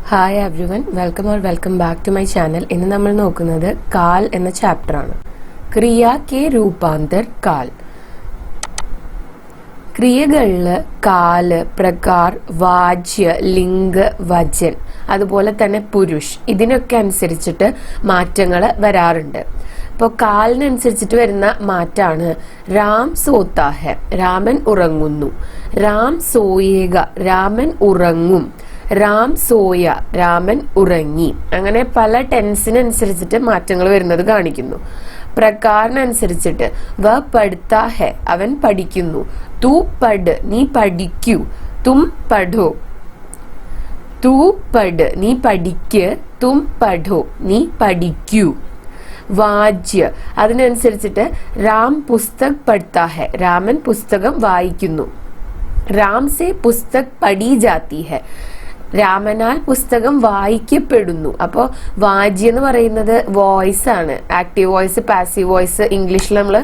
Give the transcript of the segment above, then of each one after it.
Hi everyone, welcome back to my channel. ഇന്ന് നമ്മൾ നോക്കുന്നത് കാൽ എന്ന ചാപ്റ്റർ ആണ്. ക്രിയ കെ രൂപാന്തർ കാൽ. ക്രിയകളില് കാല്, പ്രകാർ, വാച്യ, ലിംഗ, വചൻ, അതുപോലെ തന്നെ പുരുഷ്, ഇതിനൊക്കെ അനുസരിച്ചിട്ട് മാറ്റങ്ങൾ വരാറുണ്ട്. ഇപ്പോൾ കാലിനനുസരിച്ചിട്ട് വരുന്ന മാറ്റാണ് രാം സോത്താ ഹെ, രാമൻ ഉറങ്ങുന്നു. രാം സോയേഗ, രാമൻ ഉറങ്ങും. രാം സോയ, രാമൻ ഉറങ്ങി. അങ്ങനെ പല ടെൻസിനനുസരിച്ചിട്ട് മാറ്റങ്ങൾ വരുന്നത് കാണിക്കുന്നു. പ്രകാരനനുസരിച്ചിട്ട് വ പഠിത്താ ഹെ, അവൻ പഠിക്കുന്നു. തു പഠ്, നീ പഠിക്കൂ. തും പഠോ, തു പഠ്, നീ പഠിക്ക്. തും പഠോ, നീ പഠിക്കൂ. വാച്യ, അതിനനുസരിച്ചിട്ട് രാം പുസ്തക് പഠിത്താ ഹെ, രാമൻ പുസ്തകം വായിക്കുന്നു. രാം സെ പുസ്തക് പഠി ജാത്തി ഹെ, രാമനാൽ പുസ്തകം വായിക്കപ്പെടുന്നു. അപ്പോൾ വാച്യ എന്ന് പറയുന്നത് വോയിസ് ആണ്. ആക്റ്റീവ് വോയിസ്, പാസീവ് വോയിസ് ഇംഗ്ലീഷിൽ നമ്മൾ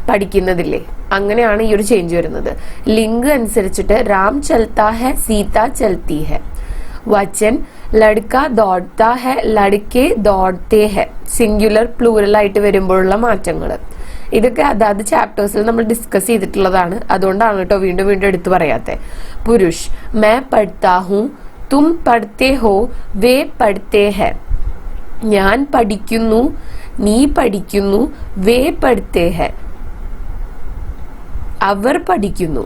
പഠിക്കുന്നതില്ലേ, അങ്ങനെയാണ് ഈ ഒരു ചേഞ്ച് വരുന്നത്. ലിംഗ് അനുസരിച്ചിട്ട് രാം ചൽത്താ ഹെ, സീത ചൽത്തി ഹെ. വചൻ ലഡ്ക ദോഡ്താ ഹെ, ലഡ്കെ ദോഡ്തേ ഹെ. സിംഗുലർ പ്ലൂറൽ ആയിട്ട് വരുമ്പോഴുള്ള മാറ്റങ്ങൾ ഇതൊക്കെ അതാത് ചാപ്റ്റേഴ്സിൽ നമ്മൾ ഡിസ്കസ് ചെയ്തിട്ടുള്ളതാണ്. അതുകൊണ്ടാണ് കേട്ടോ വീണ്ടും വീണ്ടും എടുത്തു പറയാത്തെ. പുരുഷ് മേ പഠിത്താ ഹൂ, തും പഠിത്തേ ഹോ, വേ പഠിത്തേ ഹെ. ഞാൻ പഠിക്കുന്നു, നീ പഠിക്കുന്നു. വേ പഠിത്തേ ഹെ, അവർ പഠിക്കുന്നു.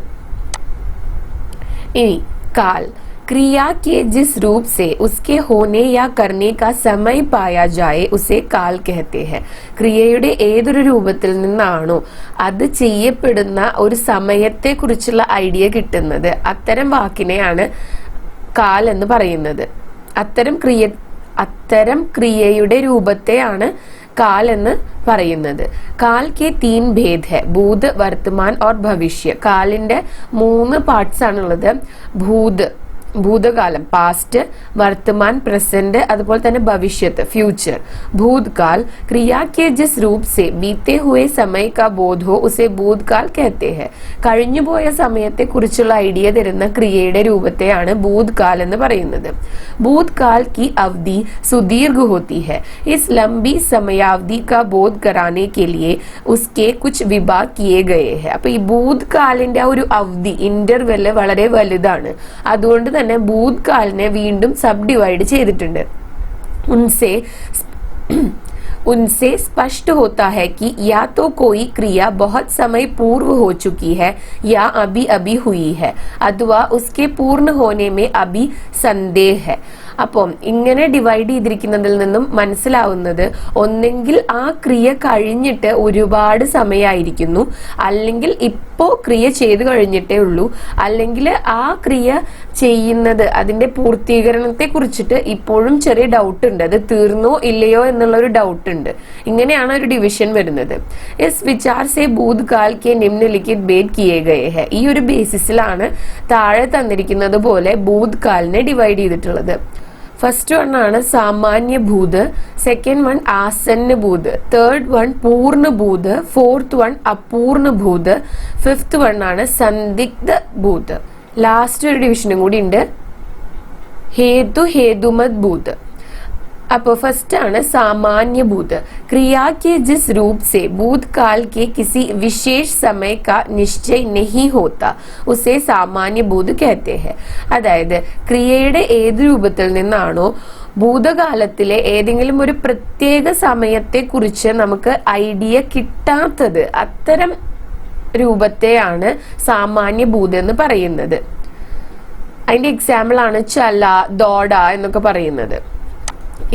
ഇനി കാൽ. क्रिया के जिस रूप से उसके होने या करने का समय पाया जाए उसे കാൽ कहते हैं. ക്രിയയുടെ ഏതൊരു രൂപത്തിൽ നിന്നാണോ അത് ചെയ്യപ്പെടുന്ന ഒരു സമയത്തെ കുറിച്ചുള്ള ഐഡിയ കിട്ടുന്നത്, അത്തരം വാക്കിനെയാണ് കാൽ എന്ന് പറയുന്നത്. അത്തരം ക്രിയയുടെ രൂപത്തെയാണ് കാൽ എന്ന് പറയുന്നത്. കാൽ കെ 3 ഭേദ് ഹെ, ഭൂത്, വർത്തമാൻ ഓർ ഭവിഷ്യ. കാലിന്റെ 3 പാർട്സ് ആണുള്ളത്. ഭൂതകാലം പാസ്റ്റ്, വർത്തമാൻ പ്രസന്റ്, അതുപോലെ തന്നെ ഭവിഷ്യത്ത് ഫ്യൂച്ചർ. ഭൂതകാൽ ക്രിയ കെ ജിസ് രൂപ് സെ ബീത്തെ ഹുവേ സമയ കാ ബോധ് ഹോ ഉസേ ഭൂതകാൽ കഹത്തെ ഹെ. കഴിഞ്ഞുപോയ സമയത്തെ കുറിച്ചുള്ള ഐഡിയ തരുന്ന ക്രിയയുടെ രൂപത്തെയാണ് ഭൂതകാൽ എന്ന് പറയുന്നത്. ഭൂതകാൽ की अवधि सुदीर्घ होती है. इस लंबी समयावधि का बोध कराने के लिए उसके कुछ विभाग किए गए हैं. അപ്പൊ ഈ ഭൂതകാലിന്റെ ഒരു അവധി ഇന്റർവെല് വളരെ വലുതാണ്. അതുകൊണ്ട് തന്നെ ഭൂതകാലിനെ വീണ്ടും സബ് ഡിവൈഡ് ചെയ്തിട്ടുണ്ട്. उनसे स्पष्ट होता है कि या तो कोई क्रिया बहुत समय पूर्व हो चुकी है या अभी अभी हुई है, अथवा उसके पूर्ण होने में अभी संदेह है. അപ്പം ഇങ്ങനെ ഡിവൈഡ് ചെയ്തിരിക്കുന്നതിൽ നിന്നും മനസ്സിലാവുന്നത് ഒന്നെങ്കിൽ ആ ക്രിയ കഴിഞ്ഞിട്ട് ഒരുപാട് സമയമായിരിക്കുന്നു, അല്ലെങ്കിൽ ഇപ്പോ ക്രിയ ചെയ്തു കഴിഞ്ഞിട്ടേ ഉള്ളൂ, അല്ലെങ്കിൽ ആ ക്രിയ ചെയ്യുന്നത് അതിന്റെ പൂർത്തീകരണത്തെ കുറിച്ചിട്ട് ഇപ്പോഴും ചെറിയ ഡൗട്ട് ഉണ്ട്, അത് തീർന്നോ ഇല്ലയോ എന്നുള്ള ഒരു ഡൗട്ട് ഉണ്ട്. ഇങ്ങനെയാണ് ഒരു ഡിവിഷൻ വരുന്നത്. ഇസ് വിചാർ സെ ഭൂതകാൽ കെ നിമ്നലിഖിത് ഭേദ് കിയേ ഗയേ ഹെ. ഈ ഒരു ബേസിസിലാണ് താഴെ തന്നിരിക്കുന്നത് പോലെ ഭൂതകാലിനെ ഡിവൈഡ് ചെയ്തിട്ടുള്ളത്. ഫസ്റ്റ് വൺ ആണ് സാമാന്യ ഭൂത്, സെക്കൻഡ് വൺ ആസന്ന ഭൂത്, തേർഡ് വൺ പൂർണ്ണ ഭൂത്, ഫോർത്ത് വൺ അപൂർണ്ണ ഭൂത്, ഫിഫ്ത്ത് വൺ ആണ് സന്ദിഗ്ധ ഭൂത്. ലാസ്റ്റ് ഒരു ഡിവിഷനും കൂടി ഉണ്ട്, ഹേതുമത് ഭൂത്. അപ്പോൾ ഫസ്റ്റ് ആണ് സാമാന്യ ഭൂത്. क्रिया के जिस रूप से भूतकाल के किसी विशेष समय का निश्चय नहीं होता उसे सामान्य भूत कहते हैं. അതായത് ക്രിയയുടെ ഏത് രൂപത്തിൽ നിന്നാണോ ഭൂതകാലത്തിലെ ഏതെങ്കിലും ഒരു പ്രത്യേക സമയത്തെ കുറിച്ച് നമുക്ക് ഐഡിയ കിട്ടാത്തത്, അത്തരം രൂപത്തെയാണ് സാമാന്യ ഭൂത് എന്ന് പറയുന്നത്. അതിന്റെ എക്സാമ്പിൾ ആണ് ചല, ദോഡ എന്നൊക്കെ പറയുന്നത്.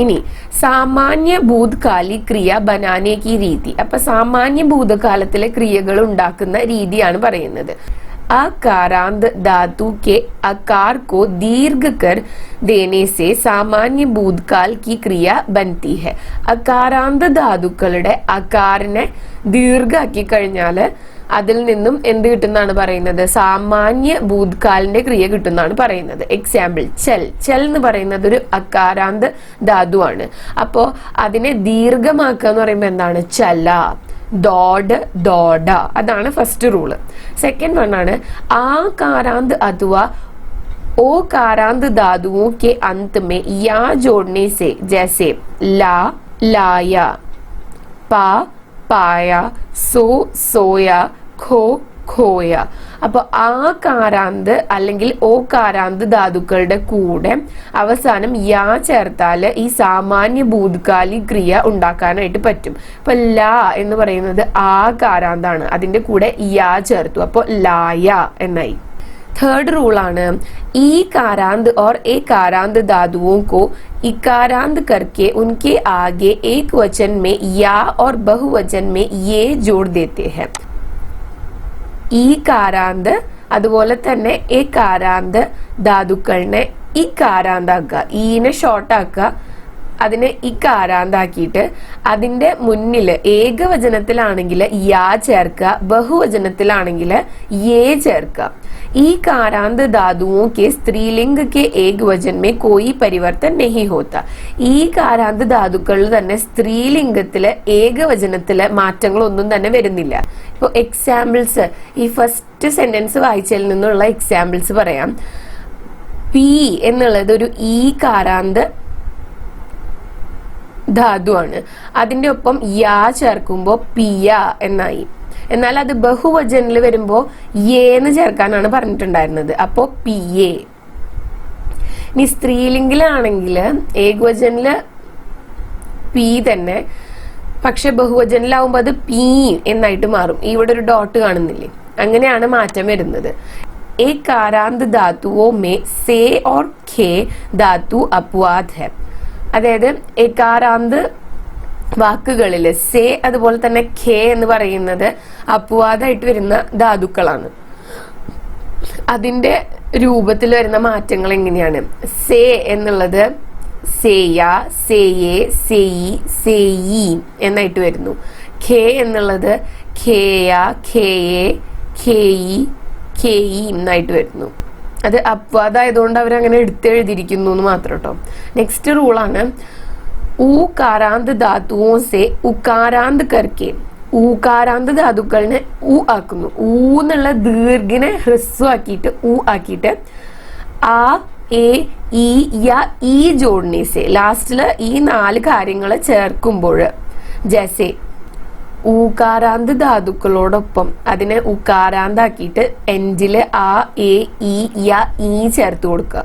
ഇനി സാമാന്യ ഭൂതകാലി ക്രിയ ബനാനെ കി രീതി. അപ്പൊ സാമാന്യ ഭൂതകാലത്തിലെ ക്രിയകൾ ഉണ്ടാക്കുന്ന രീതിയാണ് പറയുന്നത്. അകാരാന്ത് ധാതു के आकार को दीर्घ कर देने से सामान्य भूतकाल की क्रिया बनती है. അകാരാന്ത് ധാതുക്കളുടെ അകാരനെ ദീർഘാക്കി കഴിഞ്ഞാല് അതിൽ നിന്നും എന്ത് കിട്ടുന്നാണ് പറയുന്നത്, സാമാന്യ ഭൂതകാലിന്റെ ക്രിയ കിട്ടുന്നാണ് പറയുന്നത്. എക്സാമ്പിൾ ചെൽ എന്ന് പറയുന്നത് ഒരു അകാരാന്ത് ധാതുവാണ്. അപ്പോ അതിനെ ദീർഘമാക്കുക എന്ന് പറയുമ്പോൾ എന്താണ്, ചല. ദോഡ്, ദോഡ, അതാണ് ഫസ്റ്റ് റൂള്. സെക്കൻഡ് വൺ ആണ് ആകാരാന്ത് അഥവാ ओकारांत धातुओं के अंत में या जोड़ने से, जैसे ला लाया, पा पाया, सो सोया, खो ഖോയ. അപ്പൊ ആ കാരാന്ത് അല്ലെങ്കിൽ ഓ കാരാന്ത് ധാതുക്കളുടെ കൂടെ അവസാനം യാ ചേർത്താല് ഈ സാമാന്യ ഭൂതകാലി ക്രിയ ഉണ്ടാക്കാനായിട്ട് പറ്റും. ഇപ്പൊ ലാ എന്ന് പറയുന്നത് ആ കാരാന്താണ്, അതിന്റെ കൂടെ യാ ചേർത്തു, അപ്പൊ ലായ എന്നായി. थर्ड रूल ആണ് ई कारांत और ए कारांत धातुओं को इकारांत करके उनके आगे एक वचन में या और बहुवचन में ये जोड़ देते हैं. ഈ കാരാന്ത് അതുപോലെ തന്നെ എ കാരാന്ത് ധാതുക്കളിനെ ഈ കാരാന്താക്കുക, ഈനെ ഷോർട്ടാക്കുക, അതിനെ ഈ കാരാന്താക്കിയിട്ട് അതിന്റെ മുന്നിൽ ഏകവചനത്തിലാണെങ്കിൽ യാ ചേർക്കുക, ബഹുവചനത്തിലാണെങ്കിൽ യേ ചേർക്കുക. ഈ കാരാന്ത് धातुओं के स्त्रीलिंग के एक वचन में कोई परिवर्तन नहीं होता. ഈ കാരാന്ത് ധാതുക്കളിൽ തന്നെ സ്ത്രീലിംഗത്തില് ഏകവചനത്തില് മാറ്റങ്ങളൊന്നും തന്നെ വരുന്നില്ല. ഇപ്പോൾ എക്സാമ്പിൾസ്, ഈ ഫസ്റ്റ് സെന്റൻസ് വായിച്ചതിൽ നിന്നുള്ള എക്സാമ്പിൾസ് പറയാം. പി എന്നുള്ളത് ഒരു ഈ കാരാന്ത് ധാതുവാണ്, അതിന്റെ ഒപ്പം യാ ചേർക്കുമ്പോൾ പിയ എന്നായി. എന്നാൽ അത് ബഹുവചനിൽ വരുമ്പോ ഏന്ന് ചേർക്കാനാണ് പറഞ്ഞിട്ടുണ്ടായിരുന്നത്, അപ്പോ പി എ. ഇനി സ്ത്രീലിംഗിലാണെങ്കിൽ ഏകവചനില് പി തന്നെ, പക്ഷെ ബഹുവചനിലാവുമ്പോ അത് പി എന്നായിട്ട് മാറും. ഇവിടെ ഒരു ഡോട്ട് കാണുന്നില്ലേ, അങ്ങനെയാണ് മാറ്റം വരുന്നത്. ए कारांत धातुओं में से और खे धातु अपवाद है. അതായത് എകാരാന്ത് വാക്കുകളിൽ സേ അതുപോലെ തന്നെ ഖേ എന്ന് പറയുന്നത് അപവാദമായിട്ട് വരുന്ന ധാതുക്കളാണ്. അതിന്റെ രൂപത്തിൽ വരുന്ന മാറ്റങ്ങൾ എങ്ങനെയാണ്? സേ എന്നുള്ളത് സേയ, സേയേ, സേയി, സേയി എന്നായിട്ട് വരുന്നു. ഖേ എന്നുള്ളത് ഖേയ, ഖേയേ, ഖേയി, ഖേയി എന്നായിട്ട് വരുന്നു. അത് അപവാദമായതുകൊണ്ട് അവരങ്ങനെ എടുത്തെഴുതിയിരിക്കുന്നു എന്ന് മാത്രം കേട്ടോ. നെക്സ്റ്റ് റൂളാണ് ഊകാരാന്ത് ധാതുവോ സെ ഉകാരാന്ത് കർക്കെ. ഊകാരാന്ത് ധാതുക്കളിനെ ഊ ആക്കുന്നു. ഊ എന്നുള്ള ദീർഘിനെ ഹ്രസ്വം ആക്കിയിട്ട് ഊ ആക്കിയിട്ട് ആ, എ, ഇ, യ, ഈ ജോഡ്നെ സെ ലാസ്റ്റില് ഈ 4 കാര്യങ്ങൾ ചേർക്കുമ്പോൾ, ജैसे ഊകാരാന്ത് ധാതുക്കളോടൊപ്പം അതിനെ ഉകാരാന്താക്കിയിട്ട് എൻഡില് ആ, എ, ഇ, യ, ഈ ചേർത്ത് കൊടുക്കുക.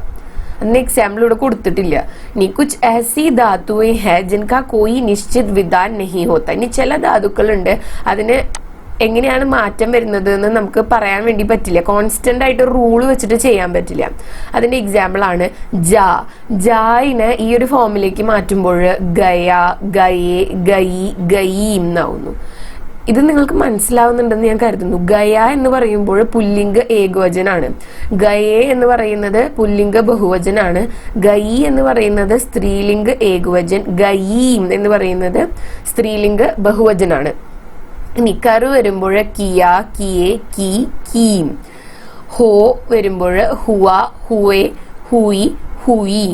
അതിന് എക്സാമ്പിൾ ഇവിടെ കൊടുത്തിട്ടില്ല. ഇനി കുച്ച് ऐसी धातुएं हैं जिनका कोई निश्चित विधान नहीं होता. ഇനി ചില ധാതുക്കളുണ്ട് അതിന് എങ്ങനെയാണ് മാറ്റം വരുന്നത് എന്ന് നമുക്ക് പറയാൻ വേണ്ടി പറ്റില്ല, കോൺസ്റ്റന്റ് ആയിട്ട് റൂൾ വെച്ചിട്ട് ചെയ്യാൻ പറ്റില്ല. അതിന്റെ എക്സാമ്പിൾ ആണ് ജാ. ജായിനെ ഈ ഒരു ഫോമിലേക്ക് മാറ്റുമ്പോൾ ഗയ, ഗയേ, ഗയി, ഗയീം എന്നാവുന്നു. ഇത് നിങ്ങൾക്ക് മനസ്സിലാവുന്നുണ്ടെന്ന് ഞാൻ കരുതുന്നു. ഗയ എന്ന് പറയുമ്പോൾ പുല്ലിംഗ ഏകവചനാണ്, ഗയേ എന്ന് പറയുന്നത് പുല്ലിംഗ ബഹുവചനാണ്, ഗയി എന്ന് പറയുന്നത് സ്ത്രീലിംഗ ഏകവചൻ, ഗയീം എന്ന് പറയുന്നത് സ്ത്രീലിംഗ ബഹുവചനാണ്. ഇനി കറു വരുമ്പോൾ കിയ, കിയേ, കി, കീം. ഹോ വരുമ്പോൾ ഹുവ, ഹുവേ, ഹുയി, ഹുയി.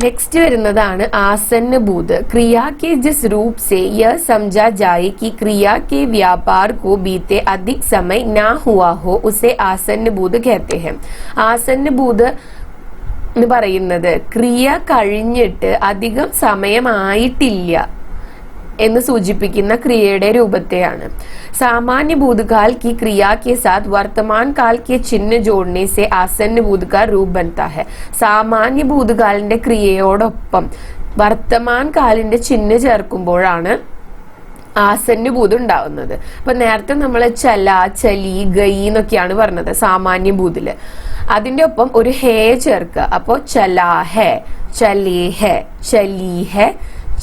नेक्स्ट വരുന്നതാണ് आसन्न भूत. क्रिया के जिस रूप से यह समझा जाए कि क्रिया के व्यापार को बीते अधिक समय ना हुआ हो उसे आसन्न भूत कहते हैं. आसन्न भूत എന്ന് പറയുന്നത് ക്രിയ കഴിഞ്ഞിട്ട് അധികം സമയമായിട്ടില്ല എന്ന് സൂചിപ്പിക്കുന്ന ക്രിയയുടെ രൂപത്തെയാണ്. सामान्य भूतकाल की क्रिया के साथ वर्तमान काल के चिन्ह जोड़ने से आसन्न भूत का रूप बनता है. സാമാന്യ ഭൂതകാലിന്റെ ക്രിയയോടൊപ്പം വർത്തമാൻ കാലിന്റെ ചിഹ്നം ചേർക്കുമ്പോഴാണ് ആസന്ന ഭൂതം ഉണ്ടാവുന്നത്. അപ്പൊ നേരത്തെ നമ്മൾ ചല, ചലി, ഗയി എന്നൊക്കെയാണ് പറഞ്ഞത് സാമാന്യ ഭൂതില്. അതിന്റെ ഒപ്പം ഒരു ഹേ ചേർക്കുക. അപ്പോ ചലാ ഹേ, ചലേ ഹേ, ചലി ഹേ,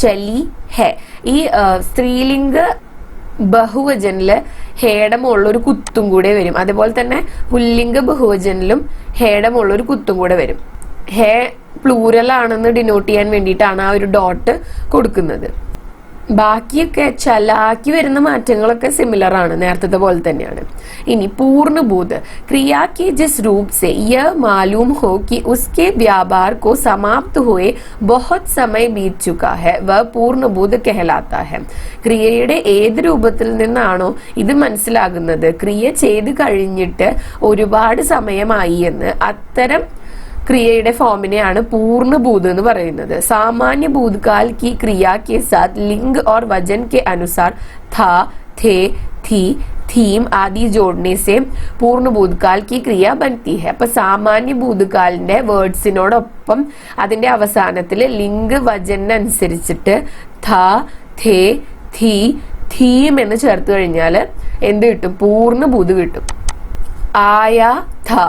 ചലി ഹേ. ഈ സ്ത്രീലിംഗ ബഹുവചനില് ഹേയുടെ മുകളിൽ ഒരു കുത്തും കൂടെ വരും. അതുപോലെ തന്നെ പുല്ലിംഗ ബഹുവചനിലും ഹേയുടെ മുകളിൽ ഒരു കുത്തും കൂടെ വരും. ഹേ പ്ലൂറൽ ആണെന്ന് ഡിനോട്ട് ചെയ്യാൻ വേണ്ടിയിട്ടാണ് ആ ഒരു ഡോട്ട് കൊടുക്കുന്നത്. ബാക്കിയൊക്കെ ചലാക്കി വരുന്ന മാറ്റങ്ങളൊക്കെ സിമിലർ ആണ്, നേരത്തെ പോലെ തന്നെയാണ്. ഇനി പൂർണ്ണഭൂത്. क्रिया के जिस रूप से यह मालूम हो कि उसके व्यापार को समाप्त हुए बहुत समय बीत चुका है वह പൂർണ്ണഭൂത് कहलाता है. ക്രിയയുടെ ഏത് രൂപത്തിൽ നിന്നാണോ ഇത് മനസ്സിലാകുന്നത് ക്രിയ ചെയ്ത് കഴിഞ്ഞിട്ട് ഒരുപാട് സമയമായി എന്ന്, അത്തരം ക്രിയയുടെ ഫോമിനെയാണ് പൂर्ण ഭൂത് എന്ന് പറയുന്നത്. സാമാന്യ ഭൂതകാൽ की क्रिया के साथ लिंग और वजन के अनुसार था, थे, थी, थीम आदि जोड़ने से पूर्ण भूतकाल की क्रिया बनती है. അപ്പൊ സാമാന്യ ഭൂതകാലിന്റെ വേർഡ്സിനോടൊപ്പം അതിന്റെ അവസാനത്തിൽ ലിംഗ് വചനനുസരിച്ചിട്ട് ഥ, ഥേ, थी, थीम എന്ന് ചേർത്ത് കഴിഞ്ഞാൽ എന്ത് കിട്ടും? പൂर्ण ഭൂത് കിട്ടും. आया था,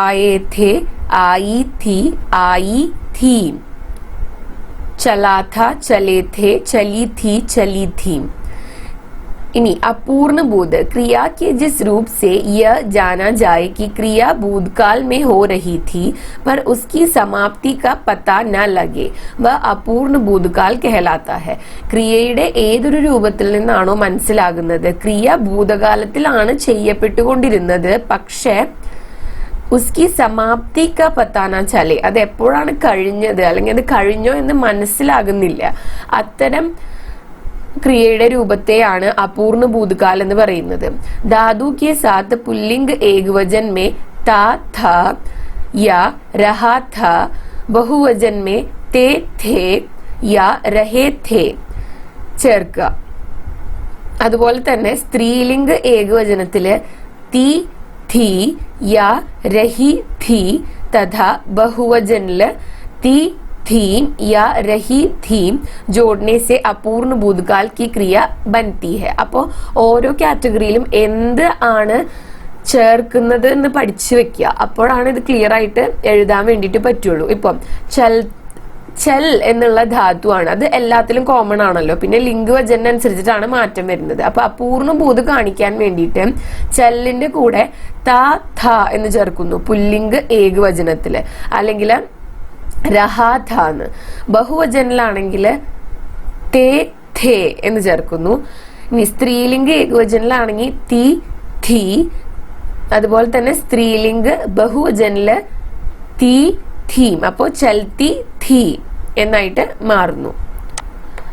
आए थे, आई थी, आई थी. चला था, चले थे, चली थी, चली थी. इन्हीं अपूर्ण बोध क्रिया के जिस रूप से यह जाना जाए कि क्रिया भूतकाल में हो रही थी पर उसकी समाप्ति का पता न लगे वह അപൂർണ ഭൂതകാൽ कहलाता है. ക്രിയയുടെ ഏതൊരു രൂപത്തിൽ നിന്നാണോ മനസ്സിലാകുന്നത് ക്രിയ ഭൂതകാലത്തിലാണ് ചെയ്യപ്പെട്ടുകൊണ്ടിരുന്നത്, പക്ഷേ ഉസ്കി സമാപ്തി ക പത്താന ചലെ, അത് എപ്പോഴാണ് കഴിഞ്ഞത് അല്ലെങ്കിൽ അത് കഴിഞ്ഞോ എന്ന് മനസ്സിലാകുന്നില്ല, അത്തരം ക്രിയയുടെ രൂപത്തെയാണ് അപൂർണ ഭൂതകാൽ എന്ന് പറയുന്നത്. ധാതു കെ സാത്ത് പുല്ലിംഗ് ഏകവചൻ മേ താ, ഥ, യാ, രഹാ, ഥ, ബഹുവചൻ മേ തേ, ഥേ, യാ, രഹേ, ഥേ ചേർക്കുക. അതുപോലെ തന്നെ സ്ത്രീലിംഗ ഏകവചനത്തില് തി, थी, या, रही, थी तथा बहुवचन ती, थीम या रही, थीम जोड़ने से अपूर्ण भूतकाल की क्रिया बनती है. അപ്പോൾ ഓരോ കാറ്റഗറിയിലും എന്ത് ആണ് ചേർക്കുന്നത് എന്ന് പഠിച്ചു വെക്കുക, അപ്പോഴാണ് ഇത് ക്ലിയർ ആയിട്ട് എഴുതാൻ വേണ്ടിയിട്ട് പറ്റുള്ളൂ. ഇപ്പം ചൽ എന്നുള്ള ധാതുവാണ്, അത് എല്ലാത്തിലും കോമൺ ആണല്ലോ. പിന്നെ ലിംഗവചന അനുസരിച്ചിട്ടാണ് മാറ്റം വരുന്നത്. അപ്പൊ അപൂർണ ഭൂത് കാണിക്കാൻ വേണ്ടിയിട്ട് ചല്ലിന്റെ കൂടെ ത, ഥ എന്ന് ചേർക്കുന്നു പുല്ലിംഗ് ഏകവചനത്തില്, അല്ലെങ്കിൽ രഹാ, ഥ എന്ന്. ബഹുവചനിലാണെങ്കിൽ തേ, ഥേ എന്ന് ചേർക്കുന്നു. ഇനി സ്ത്രീലിംഗ ഏകവചനിലാണെങ്കിൽ തി, ഥി, അതുപോലെ തന്നെ സ്ത്രീലിംഗ ബഹുവചനില് തി, थीम. അപ്പോൾ ചൽത്തി, ഥി എന്നായിട്ട് മാറുന്നു.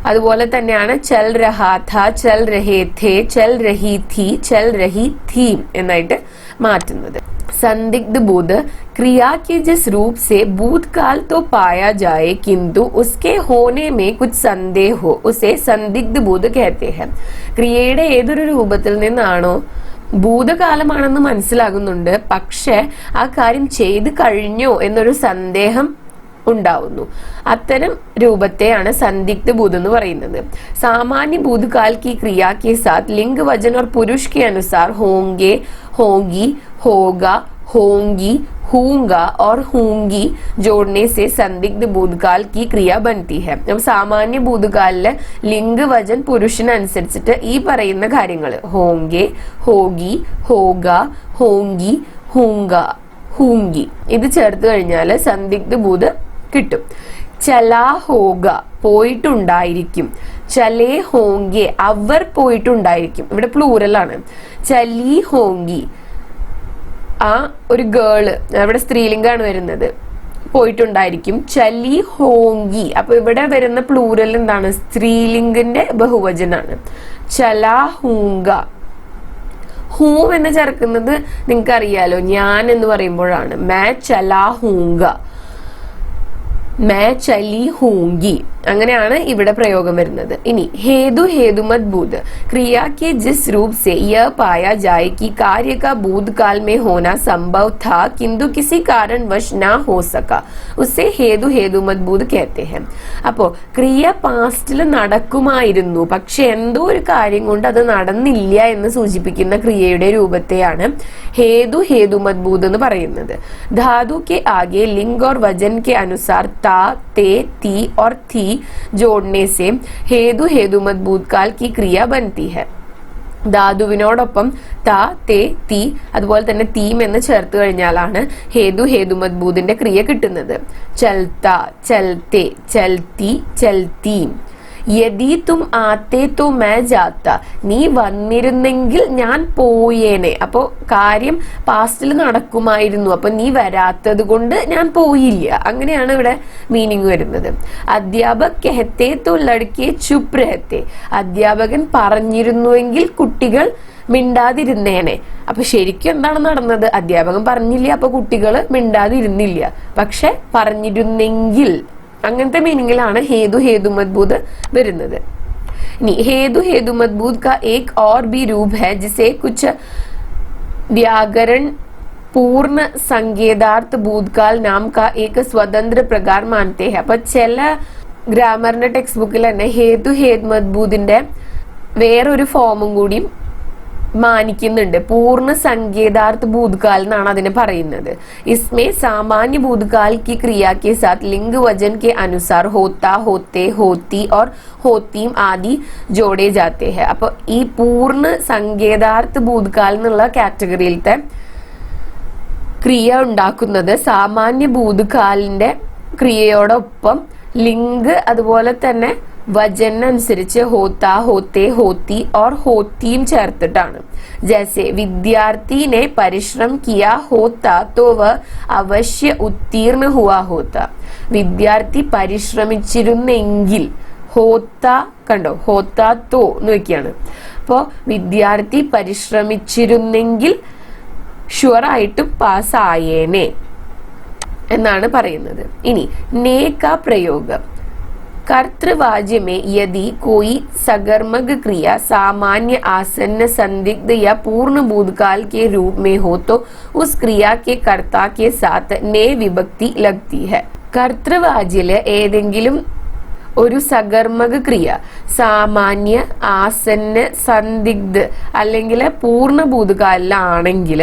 അതുപോലെ തന്നെയാണ് ചൽ രഹാ ഥ, ചൽ രഹേ ഥേ, ചൽ രഹി ഥി, ചൽ രഹി थीम എന്നായിട്ട് മാറ്റുന്നത്. संदिग्ध बोध क्रिया के जिस रूप से भूतकाल तो पाया जाए किंतु उसके होने में कुछ संदेह हो उसे संदिग्ध बोध कहते हैं. ക്രിയയുടെ ഏതൊരു രൂപത്തിൽ നിന്നാണോ ഭൂതകാലമാണെന്ന് മനസ്സിലാകുന്നുണ്ട്, പക്ഷെ ആ കാര്യം ചെയ്തു കഴിഞ്ഞോ എന്നൊരു സന്ദേഹം ഉണ്ടാവുന്നു, അത്തരം രൂപത്തെയാണ് संदिग्ध बोध എന്ന് പറയുന്നത്. सामान्य भूतकाल की क्रिया के साथ लिंग वचन और पुरुष के अनुसार होंगे, होगी, होगा, होंगी, हूंगा और हूंगी जोड़ने से संदिग्ध भूतकाल की क्रिया बनती है. अब സാമാന്യ ഭൂതകാലില് ലിംഗ വചൻ പുരുഷനനുസരിച്ചിട്ട് ഈ പറയുന്ന കാര്യങ്ങൾ ഹോങ്കെ, ഹോഗി, ഹോഗ, ഹോങ്കി, ഹൂങ്ക, ഹൂങ്കി ഇത് ചേർത്ത് കഴിഞ്ഞാൽ സന്ദിഗ്ധ ഭൂത് കിട്ടും. ചലാ ഹോഗ പോയിട്ടുണ്ടായിരിക്കും, ചലേ ഹോങ്കെ അവർ പോയിട്ടുണ്ടായിരിക്കും, ഇവിടെ പ്ലൂറലാണ്. ചലി ഹോങ്കി ആ ഒരു ഗേള്, അവിടെ സ്ത്രീലിംഗാണ് വരുന്നത്, പോയിട്ടുണ്ടായിരിക്കും. ചലി ഹോങ്കി, അപ്പൊ ഇവിടെ വരുന്ന പ്ലൂറൽ എന്താണ്? സ്ത്രീലിംഗിന്റെ ബഹുവചനാണ്. ചലാ ഹൂങ്ക, ഹൂ എന്ന് ചേർക്കുന്നത് നിങ്ങൾക്ക് അറിയാലോ, ഞാൻ എന്ന് പറയുമ്പോഴാണ്. മേ ചലാ ഹൂങ്ക, മേ ചലി ഹൂങ്കി, അങ്ങനെയാണ് ഇവിടെ പ്രയോഗം വരുന്നത്. ഇനി हेतु हेतुमत भूत क्रिया के जिस रूप से यह पाया जाए कि कार्य का भूतकाल में होना संभव था किंतु किसी कारणवश ना हो सका उसे हेतु हेतुमत भूत कहते हैं. അപ്പോ ക്രിയ പാസ്റ്റിൽ നടക്കുമായിരുന്നു, പക്ഷെ എന്തോ ഒരു കാര്യം കൊണ്ട് അത് നടന്നില്ല എന്ന് സൂചിപ്പിക്കുന്ന ക്രിയയുടെ രൂപത്തെയാണ് हेतु हेतुमत भूत എന്ന് പറയുന്നത്. धातु के आगे लिंग और वजन के अनुसार ता, ते, ती और थी जोड़ने से हेतु हेतुमत भूतकाल की क्रिया बनती है. ധാതുവിനോടൊപ്പം ത, തേ, തി അതുപോലെ തന്നെ തീം എന്ന് ചേർത്ത് കഴിഞ്ഞാലാണ് ഹേതു ഹേതുമത് ഭൂതിന്റെ ക്രിയ കിട്ടുന്നത്. ചൽത്ത, ചൽത്തെ, ചൽത്തി, ചൽത്തീം. യദി തും ആത്തേ തോ മേ ജാത്ത, നീ വന്നിരുന്നെങ്കിൽ ഞാൻ പോയേനെ. അപ്പോ കാര്യം പാസ്റ്റിൽ നടക്കുമായിരുന്നു, അപ്പൊ നീ വരാത്തത് കൊണ്ട് ഞാൻ പോയില്ല, അങ്ങനെയാണ് ഇവിടെ മീനിങ് വരുന്നത്. അധ്യാപക് കഹത്തെ തോ ലഡ്കെ ചുപ് രഹത്തെ, അധ്യാപകൻ പറഞ്ഞിരുന്നുവെങ്കിൽ കുട്ടികൾ മിണ്ടാതിരുന്നേനെ. അപ്പൊ ശരിക്കും എന്താണ് നടന്നത്? അധ്യാപകൻ പറഞ്ഞില്ല, അപ്പൊ കുട്ടികള് മിണ്ടാതിരുന്നില്ല. പക്ഷെ പറഞ്ഞിരുന്നെങ്കിൽ, അങ്ങനത്തെ മീനിങ്ങിലാണ് ഹേതു ഹേതു മദ്ബൂത് വരുന്നത്. ഇനി हेतु हेतु मजबूत का एक और भी रूप है जिसे कुछ व्याकरण पूर्ण संकेतार्थ भूतकाल नाम का एक स्वतंत्र प्रकार मानते हैं. അപ്പൊ ചില ഗ്രാമറിന്റെ ടെക്സ്റ്റ് ബുക്കിൽ തന്നെ ഹേതു ഹേതു മദ്ബൂതിന്റെ വേറൊരു ഫോമും കൂടി മാനിക്കുന്നുണ്ട്. പൂർണ്ണ संकेतार्थ भूतकाल എന്നാണ് അതിനെ പറയുന്നത്. इसमें सामान्य भूतकाल की क्रिया के साथ लिंग वचन के अनुसार होता, होते, होती और होतीम आदि जोड़े जाते हैं. അപ്പൊ ഈ പൂർണ്ണ संकेतार्थ भूतकाल എന്നുള്ള കാറ്റഗറിയിലത്തെ ക്രിയ ഉണ്ടാക്കുന്നത് സാമാന്യ ഭൂതകാലിന്റെ ക്രിയയോടൊപ്പം ലിംഗ് അതുപോലെ തന്നെ വചനനുസരിച്ച് होता, होते, होती और होतीम ചേർത്തിട്ടാണ്. जैसे विद्यार्थी ने परिश्रम किया होता तो वह अवश्य उत्तीर्ण हुआ होता. വിദ്യാർത്ഥി പരിശ്രമിച്ചിരുന്നെങ്കിൽ, ഹോത്ത കണ്ടോ, ഹോത്ത തോ എന്ന് വെക്കുകയാണ്. അപ്പോ വിദ്യാർത്ഥി പരിശ്രമിച്ചിരുന്നെങ്കിൽ ഷുവർ ആയിട്ടും പാസ്സായേനെ എന്നാണ് പറയുന്നത്. ഇനി നേ കാ പ്രയോഗം. कर्तृवाच्य में यदि कोई सकर्मक क्रिया सामान्य, आसन्न, संदिग्ध या पूर्ण भूतकाल के रूप में हो तो उस क्रिया के कर्ता के साथ ने विभक्ति लगती है. कर्तृवाच्यയില് ഏതെങ്കിലും ഒരു സകർമ്മക ക്രിയ സാമാന്യ, ആസന്ന, സന്ദിഗ്ധ അല്ലെങ്കിൽ പൂർണ്ണ ഭൂതകാലിലാണെങ്കിൽ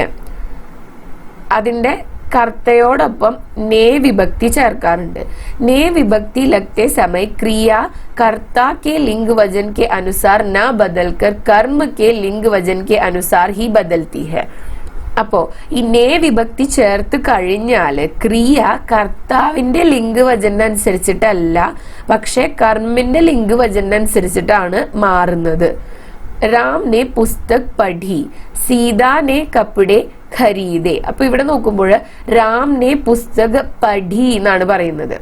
അതിന്റെ कर्तയോടൊപ്പം ने विभक्ति ചേർക്കാറുണ്ട്. ने विभक्ति लगते समय क्रिया कर्ता के लिंग वचन के अनुसार न बदलकर कर्म के लिंग वचन के अनुसार ही बदलती है. അപ്പോ ഈ നേ വിഭക്തി ചേർത്ത് കഴിഞ്ഞാല് ക്രിയ കർത്താവിന്റെ ലിംഗ വചനം അനുസരിച്ചിട്ടല്ല, പക്ഷെ കർമ്മിന്റെ ലിംഗ വചനം അനുസരിച്ചിട്ടാണ് മാറുന്നത്. രാം ने पुस्तक पढ़ी, सीता ने कपड़े ഖരീദേ. അപ്പൊ ഇവിടെ നോക്കുമ്പോൾ രാം ने पुस्तक പഠി എന്നാണ് പറയുന്നത്.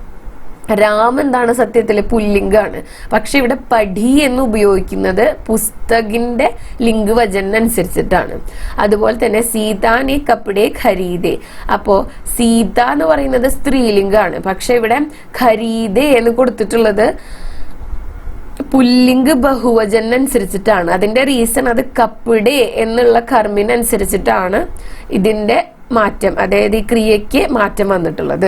രാം എന്താണ് സത്യത്തില് പുല്ലിംഗാണ്, പക്ഷെ ഇവിടെ പഠി എന്ന് ഉപയോഗിക്കുന്നത് പുസ്തകിന്റെ ലിംഗവചനം അനുസരിച്ചിട്ടാണ്. അതുപോലെ തന്നെ സീതാനെ കപ്പടെ ഖരീദേ. അപ്പോ സീത എന്ന് പറയുന്നത് സ്ത്രീലിംഗാണ്, പക്ഷെ ഇവിടെ ഖരീദേ എന്ന് കൊടുത്തിട്ടുള്ളത് പുല്ലിംഗ ബഹുവചനം അനുസരിച്ചിട്ടാണ്. അതിന്റെ റീസൺ അത് കപ്പിടെ എന്നുള്ള കർമ്മിനനുസരിച്ചിട്ടാണ് ഇതിന്റെ മാറ്റം, അതായത് ഈ ക്രിയയ്ക്ക് മാറ്റം വന്നിട്ടുള്ളത്.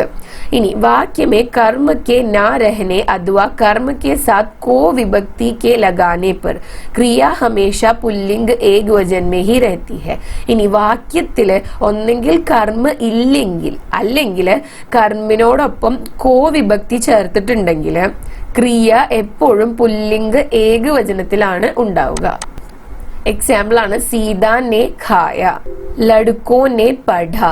ഇനി വാക്യമേ कर्म के ना रहने अथवा कर्म के साथ को विभक्ति के लगाने पर क्रिया हमेशा पुल्लिंग एक वचन में ही रहती है. ഇനി വാക്യത്തില് ഒന്നെങ്കിൽ കർമ്മ ഇല്ലെങ്കിൽ അല്ലെങ്കിൽ കർമ്മിനോടൊപ്പം കോ വിഭക്തി ചേർത്തിട്ടുണ്ടെങ്കിൽ ക്രിയ എപ്പോഴും പുല്ലിംഗ് ഏകവചനത്തിലാണ് ഉണ്ടാവുക. एग्जाम्पल ആണ് सीता ने खाया, लड़कों ने पढ़ा,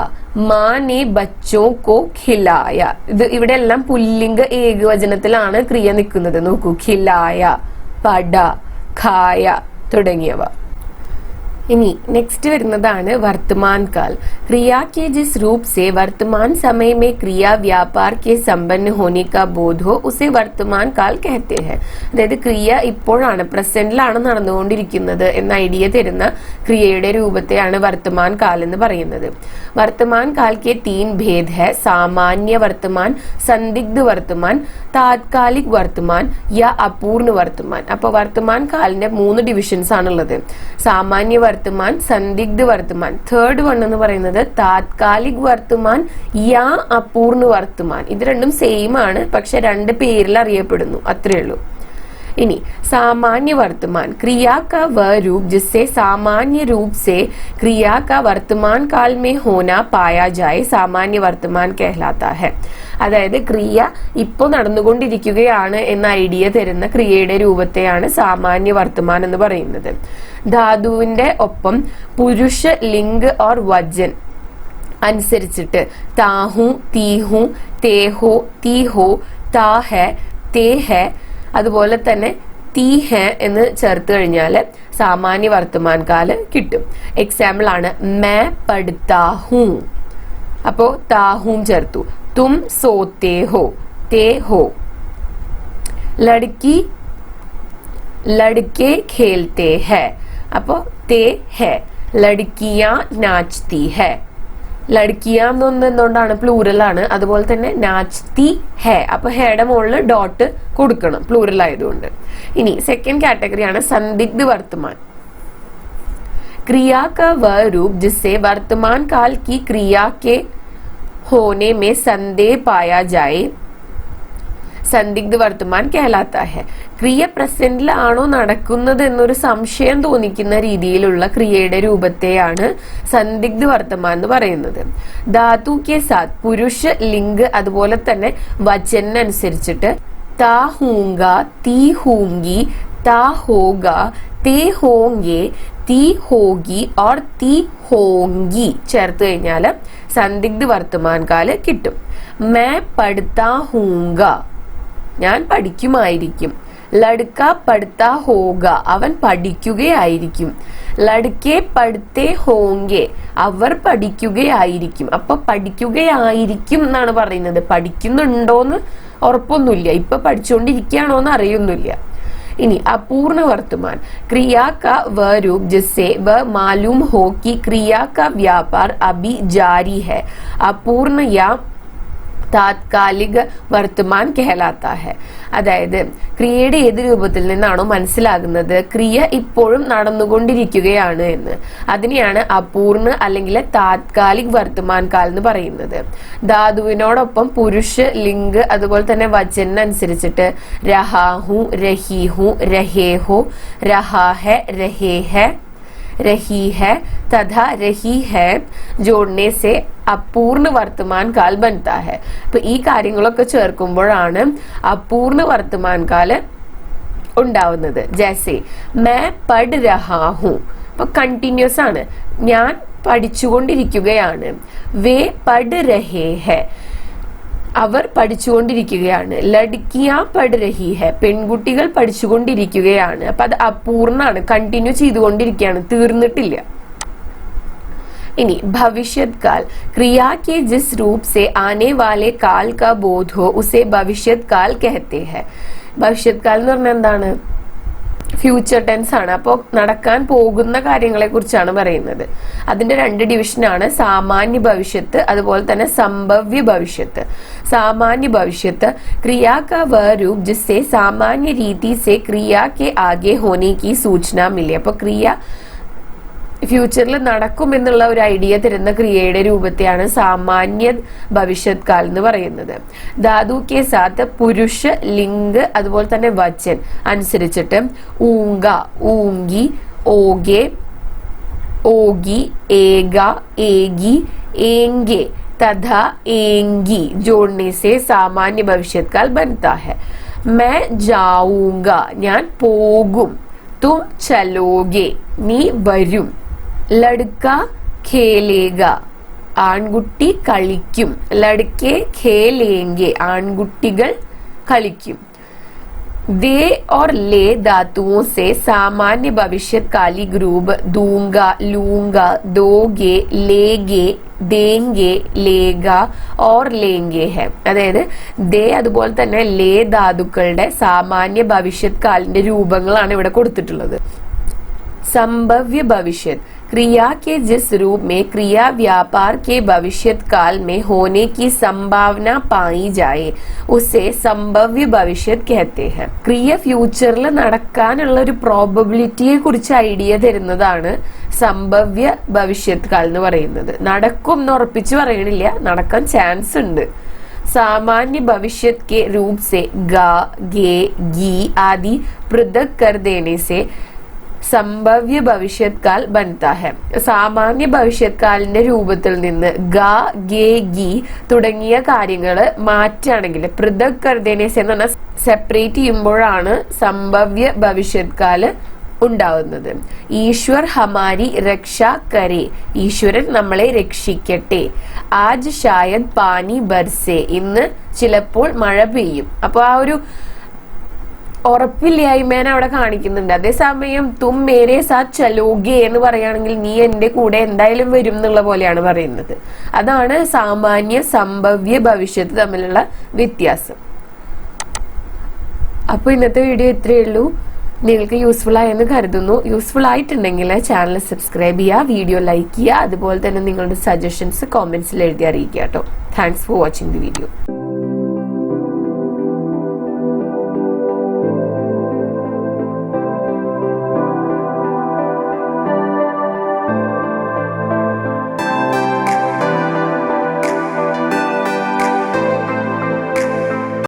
माँ ने बच्चों को खिलाया. ഇത് ഇവിടെ എല്ലാം പുല്ലിംഗ ഏകവചനത്തിലാണ് ക്രിയ നിൽക്കുന്നത്. നോക്കൂ, खिलाയ, പഠ, खाയ തുടങ്ങിയവ. इनी नेक्स्ट വരുന്നതാണ് वर्तमान काल. क्रिया के जिस रूप से वर्तमान समय में क्रिया व्यापार के संपन्न होने का बोध हो उसे वर्तमान काल कहते हैं. അതായത് ക്രിയ ഇപ്പോഴാണ്, പ്രസന്റിലാണ് നടന്നുകൊണ്ടിരിക്കുന്നത് എന്ന ഐഡിയ തരുന്ന ക്രിയയുടെ രൂപത്തെയാണ് വർത്തമാൻ കാൽ എന്ന് പറയുന്നത്. വർത്തമാൻ കാൽ के 3 भेद है: सामान्य वर्तमान, संदिग्ध वर्तमान, तात्कालिक वर्तमान या अपूर्ण वर्तमान. അപ്പോൾ വർത്തമാൻ കാലിന്റെ 3 ഡിവിഷൻസ് ആണുള്ളത്. സാമാന്യ വർത്തമാൻ, संदिग्ध വർത്തമാൻ, തേർഡ് വൺ എന്ന് പറയുന്നത് താത്കാലിക് വർത്തമാൻ യാ അപൂർണ വർത്തമാൻ. ഇത് രണ്ടും സെയിം ആണ്, പക്ഷെ രണ്ട് പേരിൽ അറിയപ്പെടുന്നു, അത്രേ ഉള്ളൂ. इनी सामान्य वर्तमान क्रिया का वह रूप जिससे सामान्य रूप से क्रिया का वर्तमान काल में होना पाया जाए सामान्य वर्तमान कहलाता है. അതായത് ക്രിയ ഇപ്പോൾ നടന്നുകൊണ്ടിരിക്കുകയാണ് എന്ന ഐഡിയ തരുന്ന ക്രിയയുടെ രൂപത്തെയാണ് സാമാന്യ വർത്തമാൻ എന്ന് പറയുന്നത്. ധാതുവിന്റെ ഒപ്പം പുരുഷ ലിംഗ് ഓർ വചൻ അനുസരിച്ചിട്ട് താഹു, തീഹു, തേഹോ, തീഹോ, താ ഹെ, തേ ഹെ, അതുപോലെ തന്നെ തീ ഹെ എന്ന് ചേർത്ത് കഴിഞ്ഞാൽ സാമാന്യ വർത്തമാൻ കാല് കിട്ടും. എക്സാമ്പിൾ ആണ് മേ പഠിത്താ ഹൂ. അപ്പോ താഹൂം ചേർത്തു. തും സോത്തേ ഹോ, തേ ഹോ. ലड़की लड़के खेलते हैं. അപ്പോ नाचते हैं, लड़कियां नाचती है. ലഡ്കിയ എന്നൊന്ന് എന്തുകൊണ്ടാണ് പ്ലൂറൽ ആണ്. അതുപോലെ തന്നെ നാച്തി ഹെ, അപ്പൊ ഹെയുടെ മുകളിൽ ഡോട്ട് കൊടുക്കണം പ്ലൂറൽ ആയതുകൊണ്ട്. ഇനി സെക്കൻഡ് കാറ്റഗറിയാണ് സന്ദിഗ്ധ വർത്തമാൻ. क्रिया का वह रूप जिससे वर्तमान काल की क्रिया के होने में संदेह पाया जाए സന്ദിഗ്ധ വർത്തമാൻ कहलाता है. ക്രിയ പ്രസന്റിലാണോ നടക്കുന്നത് എന്നൊരു സംശയം തോന്നിക്കുന്ന രീതിയിലുള്ള ക്രിയയുടെ രൂപത്തെയാണ് സന്ദിഗ്ധ വർത്തമാൻ എന്ന് പറയുന്നത്. ധാതു കെ സാത്ത് പുരുഷ ലിംഗ് അതുപോലെ തന്നെ വചനനുസരിച്ചിട്ട് താ ഹൂങ്ക, തീ ഹൂങ്കി, താ ഹോഗ, തേ ഹോങ്കെ, തീ ഹോഗി और തീ ഹോങ്കി ചേർത്ത് കഴിഞ്ഞാൽ സന്ദിഗ്ധ വർത്തമാൻ കാല് കിട്ടും. മേ പഠിത്താ ഹൂങ്ക, ഞാൻ പഠിക്കുമായിരിക്കും. ലഡ്ക പഠിത്താ ഹോഗ, അവൻ പഠിക്കുകയായിരിക്കും. ലഡ്കെ പഠിത്തേ ഹോങ്കെ, അവർ പഠിക്കുകയായിരിക്കും. അപ്പൊ പഠിക്കുകയായിരിക്കും എന്നാണ് പറയുന്നത്. പഠിക്കുന്നുണ്ടോന്ന് ഉറപ്പൊന്നുമില്ല, ഇപ്പൊ പഠിച്ചുകൊണ്ടിരിക്കുകയാണോന്ന് അറിയൊന്നുമില്ല. इनी अपूर्ण वर्तमान क्रिया का वह रूप जिससे वह मालूम हो कि क्रिया का व्यापार अभी जारी है अपूर्ण या താത്കാലിക വർത്തമാൻ कहलाता है. അതായത് ക്രിയയുടെ ഏത് രൂപത്തിൽ നിന്നാണോ മനസ്സിലാകുന്നത് ക്രിയ ഇപ്പോഴും നടന്നുകൊണ്ടിരിക്കുകയാണ് എന്ന്, അതിനെയാണ് അപൂർണ അല്ലെങ്കിൽ താത്കാലിക് വർത്തമാൻ കാൽ എന്ന് പറയുന്നത്. ധാതുവിനോടൊപ്പം പുരുഷ ലിംഗ് അതുപോലെ തന്നെ വചന അനുസരിച്ചിട്ട് രഹാഹു, രഹീഹു, രഹേഹോ, രഹാ ഹെ, രഹേ ഹെ, रही है तथा रही है जोड़ने से അപൂർണ വർത്തമാൻ കാൽ बनता है. അപ്പൊ ഈ കാര്യങ്ങളൊക്കെ ചേർക്കുമ്പോഴാണ് അപൂർണ വർത്തമാൻ കാല് ഉണ്ടാവുന്നത്. ജैसे मैं पढ़ रहा हूं, അപ്പൊ കണ്ടിന്യൂസ് ആണ്, ഞാൻ പഠിച്ചുകൊണ്ടിരിക്കുകയാണ്. വേ പഠ് രഹേ ഹെ, അവർ പഠിച്ചുകൊണ്ടിരിക്കുകയാണ്. ലഡ്കിയാ പഠ് രഹി ഹെ, പെൺകുട്ടികൾ പഠിച്ചുകൊണ്ടിരിക്കുകയാണ്. അപ്പൊ അത് അപൂർണ്ണാണ്, കണ്ടിന്യൂ ചെയ്തുകൊണ്ടിരിക്കുകയാണ്, തീർന്നിട്ടില്ല. इनी भविष्यत काल क्रिया के जिस रूप से आने वाले काल का बोध हो उसे भविष्यत काल कहते हैं. भविष्यत काल എന്ന് പറഞ്ഞാൽ എന്താണ്? ഫ്യൂച്ചർ ടെൻസ് ആണ്. അപ്പോൾ നടക്കാൻ പോകുന്ന കാര്യങ്ങളെ കുറിച്ചാണ് പറയുന്നത്. അതിന്റെ രണ്ട് ഡിവിഷനാണ് സാമാന്യ ഭവിഷ്യത്ത് അതുപോലെ തന്നെ സംഭവ്യ ഭവിഷ്യത്ത്. सामान्य भविष्यत क्रिया का वह रूप जिससे सामान्य रीति से क्रिया के आगे होने की सूचना मिले. അപ്പോൾ ക്രിയ ഫ്യൂച്ചറിൽ നടക്കുമെന്നുള്ള ഒരു ഐഡിയ തരുന്ന ക്രിയയുടെ രൂപത്തെയാണ് സാമാന്യ ഭവിഷ്യത് കാൽ എന്ന് പറയുന്നത്. ധാതു കെ സാത്ത് പുരുഷ ലിംഗ് അതുപോലെ തന്നെ വചൻ അനുസരിച്ചിട്ട് ഊങ്ക, ഊങ്കി, ഓഗെ, ഓഗി, ഏക, ഏഗി, ഏങ്കെ तथा एंगी जोड़ने से सामान्य भविष्यत काल बनता है. मैं जाऊंगा, ഞാൻ പോകും. तुम चलोगे, നീ വരും. ലഡ്ക ഖേലേഗ, ആൺകുട്ടി കളിക്കും. ലഡ്കെ ഖേലേംഗെ, ആൺകുട്ടികൾ കളിക്കും. दे और ले धातुओं से सामान्य भविष्यत कालिक रूप दूंगा, लूंगा, दोगे, लेगे, देंगे, लेगा और लेंगे है. അതായത് ദേ അതുപോലെ തന്നെ ലേ ധാതുക്കളുടെ സാമാന്യ ഭവിഷ്യത് കാലിന്റെ രൂപങ്ങളാണ് ഇവിടെ കൊടുത്തിട്ടുള്ളത്. संभव्य भविष्यत क्रिया के जिस रूप में क्रिया व्यापार के भविष्यत काल में होने की संभावना पाई जाए उसे संभव्य भविष्यत कहते हैं. ക്രിയ ഫ്യൂച്ചറിൽ നടക്കാനുള്ള ഒരു പ്രോബബിലിറ്റിയെ കുറിച്ച് ഐഡിയ തരുന്നതാണ് സംഭവ്യ ഭവിഷ്യത് കാൽ എന്ന് പറയുന്നത്. നടക്കും എന്ന് ഉറപ്പിച്ച് പറയണില്ല, നടക്കാൻ ചാൻസ് ഉണ്ട്. सामान्य भविष्यत के रूप से गा, गे, गी आदि पृथक कर देने से സംഭവ്യ ഭവിഷ്യത് കാൽ बनता है. സാമാന്യ ഭവിഷ്യത് കാലിന്റെ രൂപത്തിൽ നിന്ന് ഗ, ഗേ, ഗി തുടങ്ങിയ കാര്യങ്ങള് മാറ്റാണെങ്കിൽ പൃഥക് കർദേനേസ് എന്ന് പറഞ്ഞാൽ സെപ്പറേറ്റ് ചെയ്യുമ്പോഴാണ് സംഭവ്യ ഭവിഷ്യത് കാല് ഉണ്ടാവുന്നത്. ഈശ്വർ ഹമാരി രക്ഷ കരേ, ഈശ്വരൻ നമ്മളെ രക്ഷിക്കട്ടെ. ആജ് ഷായദ് പാനി ബർസേ, ഇന്ന് ചിലപ്പോൾ മഴ പെയ്യും. അപ്പൊ ആ ഒരു ഉറപ്പില്ലായ്മേനെ അവിടെ കാണിക്കുന്നുണ്ട്. അതേസമയം തും മേരെ സാത്ത് ചലോഗെ എന്ന് പറയുകയാണെങ്കിൽ നീ എന്റെ കൂടെ എന്തായാലും വരും എന്നുള്ള പോലെയാണ് പറയുന്നത്. അതാണ് സാമാന്യ സംഭവ്യ ഭവിഷ്യത്ത് തമ്മിലുള്ള വ്യത്യാസം. അപ്പൊ ഇന്നത്തെ വീഡിയോ ഇത്രയേ ഉള്ളൂ. നിങ്ങൾക്ക് യൂസ്ഫുൾ ആയെന്ന് കരുതുന്നു. യൂസ്ഫുൾ ആയിട്ടുണ്ടെങ്കിൽ ചാനൽ സബ്സ്ക്രൈബ് ചെയ്യുക, വീഡിയോ ലൈക്ക് ചെയ്യുക, അതുപോലെ തന്നെ നിങ്ങളുടെ സജഷൻസ് കോമെന്റ്സിൽ എഴുതി അറിയിക്കുക കേട്ടോ. Thanks for watching the video.